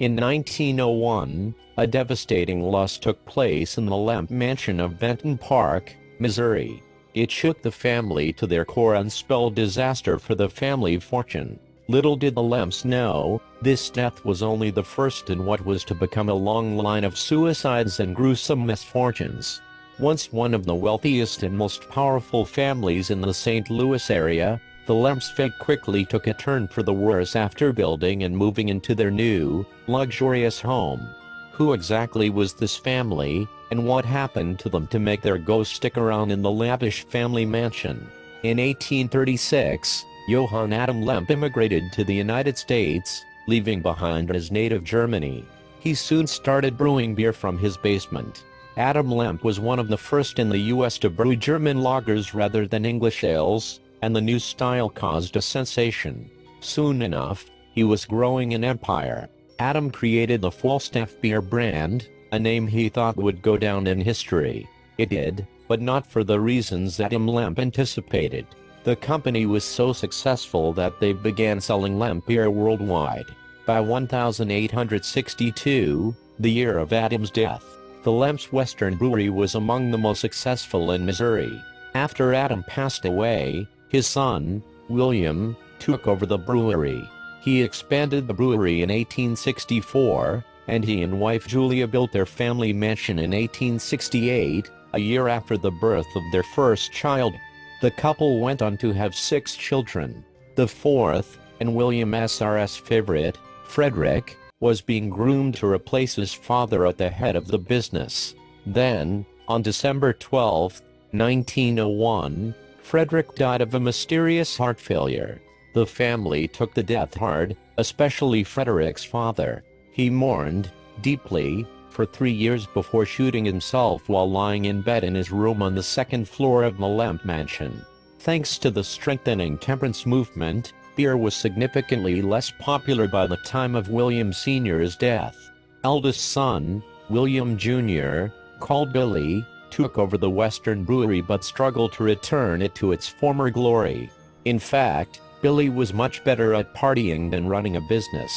In 1901, a devastating loss took place in the Lemp mansion of Benton Park, Missouri. It shook the family to their core and spelled disaster for the family fortune. Little did the Lemps know, this death was only the first in what was to become a long line of suicides and gruesome misfortunes. Once one of the wealthiest and most powerful families in the St. Louis area, the Lemps' fate quickly took a turn for the worse after building and moving into their new, luxurious home. Who exactly was this family, and what happened to them to make their ghost stick around in the lavish family mansion? In 1836, Johann Adam Lemp immigrated to the United States, leaving behind his native Germany. He soon started brewing beer from his basement. Adam Lemp was one of the first in the U.S. to brew German lagers rather than English ales, and the new style caused a sensation. Soon enough, he was growing an empire. Adam created the Falstaff beer brand, a name he thought would go down in history. It did, but not for the reasons Adam Lemp anticipated. The company was so successful that they began selling Lemp beer worldwide. By 1862, the year of Adam's death, the Lemps Western Brewery was among the most successful in Missouri. After Adam passed away, his son, William, took over the brewery. He expanded the brewery in 1864, and he and wife Julia built their family mansion in 1868, a year after the birth of their first child. The couple went on to have 6 children. The fourth, and William S.R.'s favorite, Frederick, was being groomed to replace his father at the head of the business. Then, on December 12, 1901, Frederick died of a mysterious heart failure. The family took the death hard, especially Frederick's father. He mourned deeply for 3 years before shooting himself while lying in bed in his room on the second floor of the Lemp mansion. Thanks to the strengthening temperance movement, beer was significantly less popular by the time of William Sr.'s death. Eldest son, William Jr., called Billy, took over the Western Brewery but struggled to return it to its former glory. In fact, Billy was much better at partying than running a business.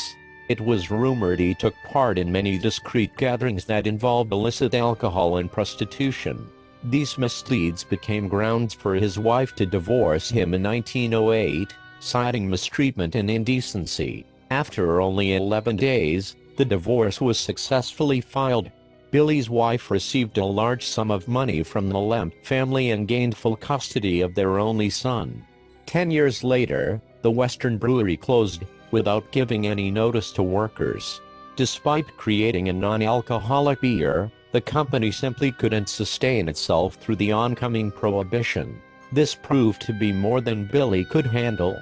It was rumored he took part in many discreet gatherings that involved illicit alcohol and prostitution. These misdeeds became grounds for his wife to divorce him in 1908, citing mistreatment and indecency. After only 11 days, the divorce was successfully filed. Billy's wife received a large sum of money from the Lemp family and gained full custody of their only son. 10 years later, the Western Brewery closed, without giving any notice to workers. Despite creating a non-alcoholic beer, the company simply couldn't sustain itself through the oncoming prohibition. This proved to be more than Billy could handle.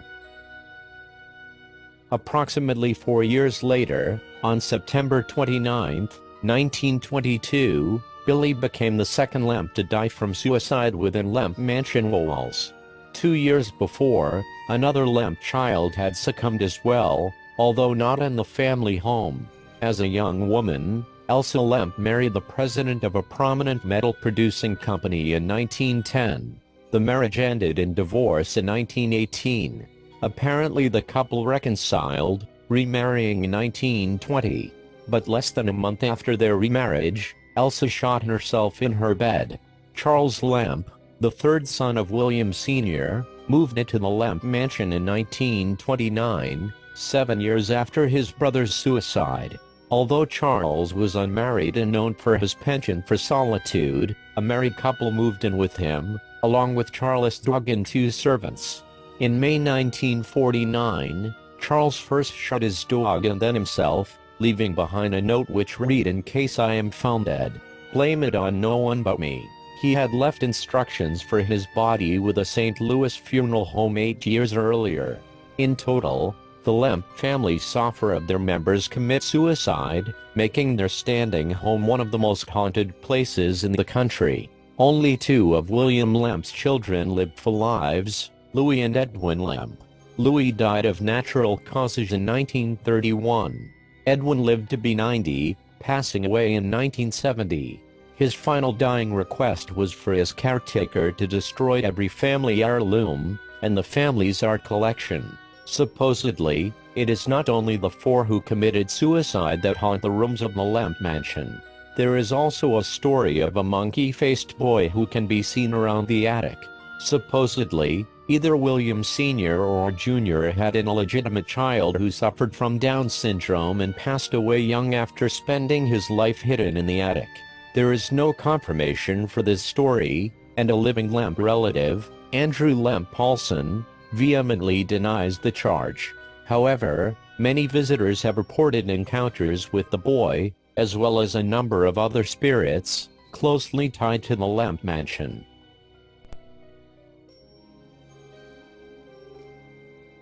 Approximately 4 years later, on September 29, 1922, Billy became the second Lemp to die from suicide within Lemp mansion walls. 2 years before, another Lemp child had succumbed as well, although not in the family home. As a young woman, Elsa Lemp married the president of a prominent metal-producing company in 1910. The marriage ended in divorce in 1918. Apparently the couple reconciled, remarrying in 1920. But less than a month after their remarriage, Elsa shot herself in her bed. Charles Lemp, the third son of William Sr., moved into the Lemp mansion in 1929, 7 years after his brother's suicide. Although Charles was unmarried and known for his penchant for solitude, a married couple moved in with him, along with Charles' dog and 2 servants. In May 1949, Charles first shot his dog and then himself, leaving behind a note which read, "In case I am found dead, blame it on no one but me." He had left instructions for his body with a St. Louis funeral home 8 years earlier. In total, the Lemp family saw 4 of their members commit suicide, making their standing home one of the most haunted places in the country. Only 2 of William Lemp's children lived full lives, Louis and Edwin Lemp. Louis died of natural causes in 1931. Edwin lived to be 90, passing away in 1970. His final dying request was for his caretaker to destroy every family heirloom, and the family's art collection. Supposedly, it is not only the four who committed suicide that haunt the rooms of the Lemp mansion. There is also a story of a monkey-faced boy who can be seen around the attic. Supposedly, either William Sr. or Jr. had an illegitimate child who suffered from Down syndrome and passed away young after spending his life hidden in the attic. There is no confirmation for this story, and a living Lemp relative, Andrew Lemp Paulson, vehemently denies the charge. However, many visitors have reported encounters with the boy, as well as a number of other spirits, closely tied to the Lemp mansion.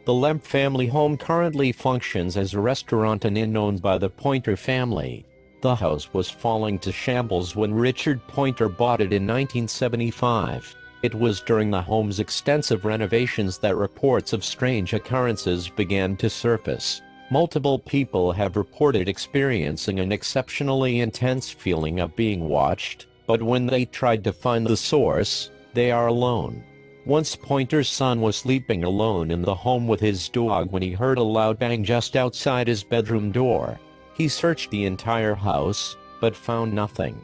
The Lemp family home currently functions as a restaurant and inn owned by the Pointer family. The house was falling to shambles when Richard Pointer bought it in 1975. It was during the home's extensive renovations that reports of strange occurrences began to surface. Multiple people have reported experiencing an exceptionally intense feeling of being watched, but when they tried to find the source, they are alone. Once Pointer's son was sleeping alone in the home with his dog when he heard a loud bang just outside his bedroom door. He searched the entire house, but found nothing.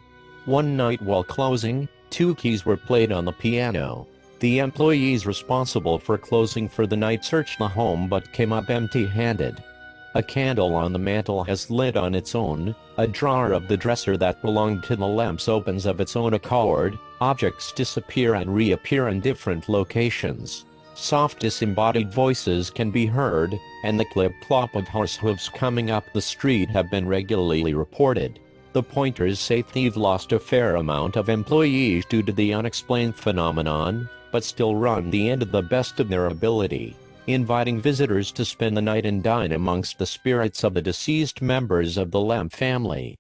One night while closing, 2 keys were played on the piano. The employees responsible for closing for the night searched the home but came up empty-handed. A candle on the mantel has lit on its own, a drawer of the dresser that belonged to the Lemps opens of its own accord, objects disappear and reappear in different locations. Soft disembodied voices can be heard, and the clip-clop of horse hooves coming up the street have been regularly reported. The Pointers say they've lost a fair amount of employees due to the unexplained phenomenon, but still run the inn to the best of their ability, inviting visitors to spend the night and dine amongst the spirits of the deceased members of the Lemp family.